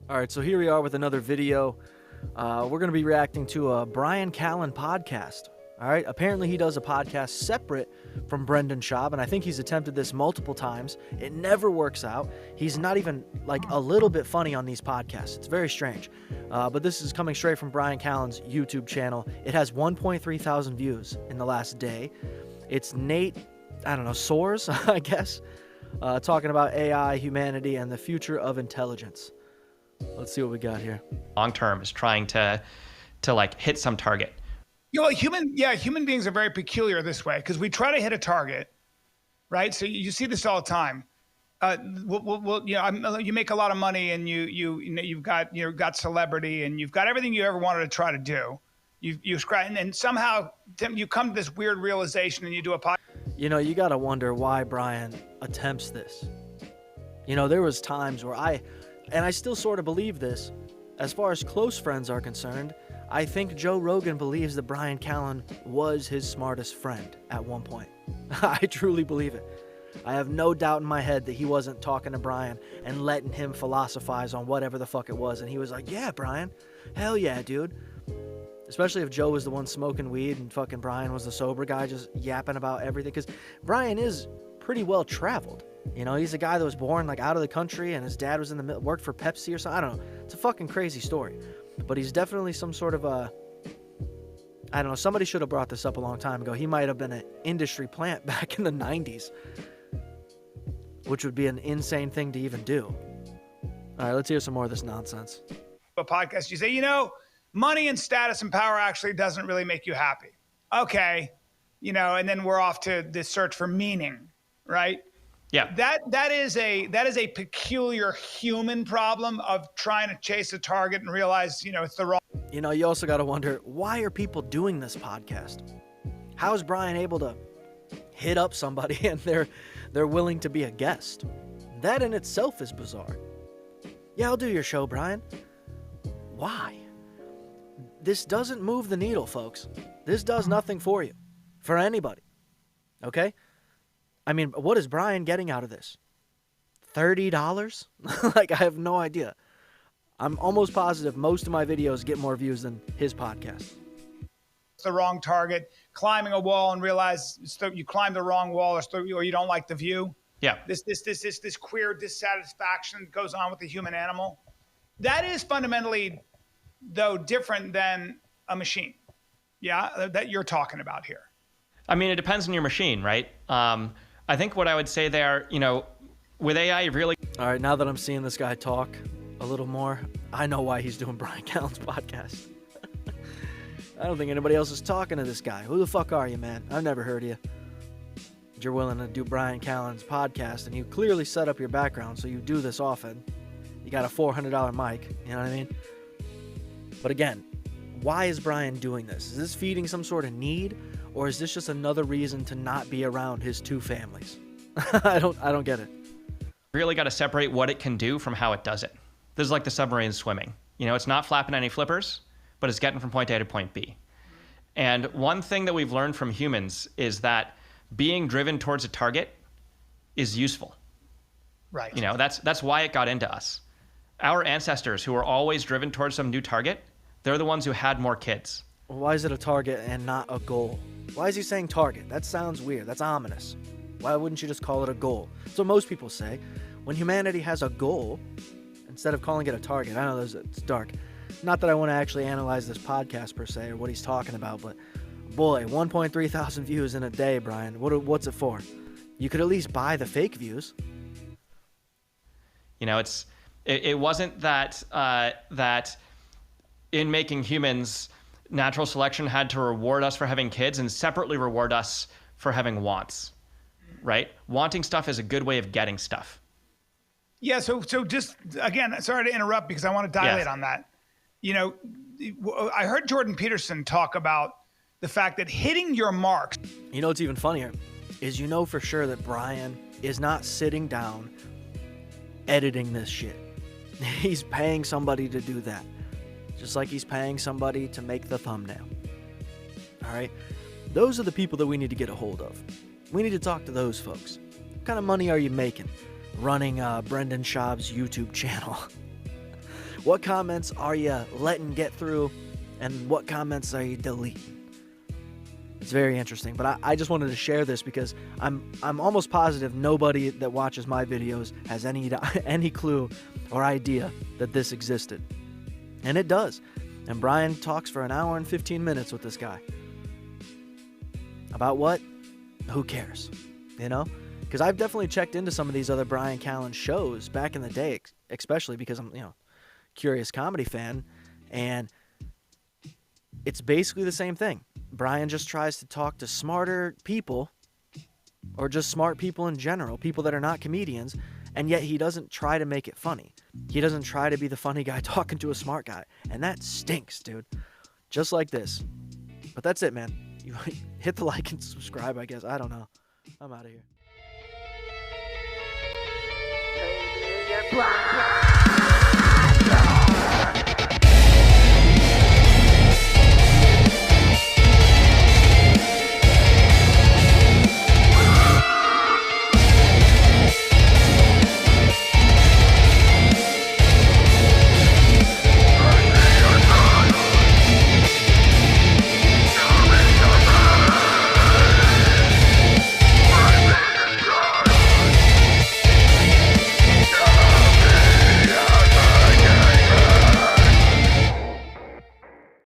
All right, so here we are with another video. We're going to be reacting to a Bryan Callen podcast. All right, apparently he does a podcast separate from Brendan Schaub, and I think he's attempted this multiple times. It never works out. He's not even like a little bit funny on these podcasts. It's very strange. But this is coming straight from Bryan Callen's YouTube channel. It has 1.3 thousand views in the last day. It's Nate, I don't know, Soares, I guess, talking about AI, humanity, and the future of intelligence. Let's see what we got here. Long term is trying to like hit some target. You know, human beings are very peculiar this way because we try to hit a target, right? So you see this all the time. You make a lot of money and you've got celebrity and you've got everything you ever wanted to try to do. You scratch and somehow you come to this weird realization and you do a podcast. You know, you got to wonder why Bryan attempts this. You know, there was times where I still sort of believe this, as far as close friends are concerned. I think Joe Rogan believes that Bryan Callen was his smartest friend at one point. I truly believe it. I have no doubt in my head that he wasn't talking to Bryan and letting him philosophize on whatever the fuck it was. And he was like, yeah, Bryan, hell yeah, dude. Especially if Joe was the one smoking weed and fucking Bryan was the sober guy just yapping about everything. Because Bryan is pretty well traveled. You know, he's a guy that was born like out of the country and his dad was in the middle, worked for Pepsi or something. I don't know. It's a fucking crazy story. But he's definitely some sort of a, I don't know, somebody should have brought this up a long time ago. He might have been an industry plant back in the 90s, which would be an insane thing to even do. All right, let's hear some more of this nonsense. A podcast, you say, you know, money and status and power actually doesn't really make you happy. Okay. You know, and then we're off to this search for meaning, right? Yeah. That is a peculiar human problem of trying to chase a target and realize, you know, it's the wrong. You know, you also got to wonder, why are people doing this podcast? How is Bryan able to hit up somebody and they're willing to be a guest? That in itself is bizarre. Yeah, I'll do your show, Bryan. Why? This doesn't move the needle, folks. This does nothing for you, for anybody. Okay? I mean, what is Bryan getting out of this? $30? Like, I have no idea. I'm almost positive most of my videos get more views than his podcast. It's the wrong target. Climbing a wall and realize you climbed the wrong wall or you don't like the view. Yeah. This queer dissatisfaction goes on with the human animal. That is fundamentally, though, different than a machine. Yeah, that you're talking about here. I mean, it depends on your machine, right? I think what I would say there, you know, with AI, really. All right, now that I'm seeing this guy talk a little more, I know why he's doing Bryan Callen's podcast. I don't think anybody else is talking to this guy. Who the fuck are you, man? I've never heard of you. You're willing to do Bryan Callen's podcast, and you clearly set up your background, so you do this often. You got a $400 mic, you know what I mean? But again, why is Bryan doing this? Is this feeding some sort of need? Or is this just another reason to not be around his two families? I don't get it. Really got to separate what it can do from how it does it. This is like the submarine swimming. You know, it's not flapping any flippers, but it's getting from point A to point B. And one thing that we've learned from humans is that being driven towards a target is useful. Right. You know, that's why it got into us. Our ancestors who were always driven towards some new target, they're the ones who had more kids. Why is it a target and not a goal? Why is he saying target? That sounds weird. That's ominous. Why wouldn't you just call it a goal? That's what most people say. When humanity has a goal, instead of calling it a target. I know it's dark. Not that I want to actually analyze this podcast per se or what he's talking about, but boy, 1.3 thousand views in a day, Bryan. What's it for? You could at least buy the fake views. You know, it wasn't that that in making humans, natural selection had to reward us for having kids and separately reward us for having wants, right? Wanting stuff is a good way of getting stuff. Yeah, so just, again, sorry to interrupt because I want to dilate on that. You know, I heard Jordan Peterson talk about the fact that hitting your marks. You know what's even funnier is you know for sure that Bryan is not sitting down editing this shit. He's paying somebody to do that. Just like he's paying somebody to make the thumbnail. All right? Those are the people that we need to get a hold of. We need to talk to those folks. What kind of money are you making running Brendan Schaub's YouTube channel? What comments are you letting get through, and what comments are you deleting? It's very interesting, but I just wanted to share this because I'm almost positive nobody that watches my videos has any clue or idea that this existed. And it does. And Bryan talks for an hour and 15 minutes with this guy. About what? Who cares? You know? Because I've definitely checked into some of these other Bryan Callen shows back in the day, especially because I'm, curious comedy fan, and it's basically the same thing. Bryan just tries to talk to smarter people, or just smart people in general, people that are not comedians, and yet he doesn't try to make it funny. He doesn't try to be the funny guy talking to a smart guy, and that stinks, dude. Just like this. But that's it, man. You hit the like and subscribe, I guess. I don't know. I'm out of here.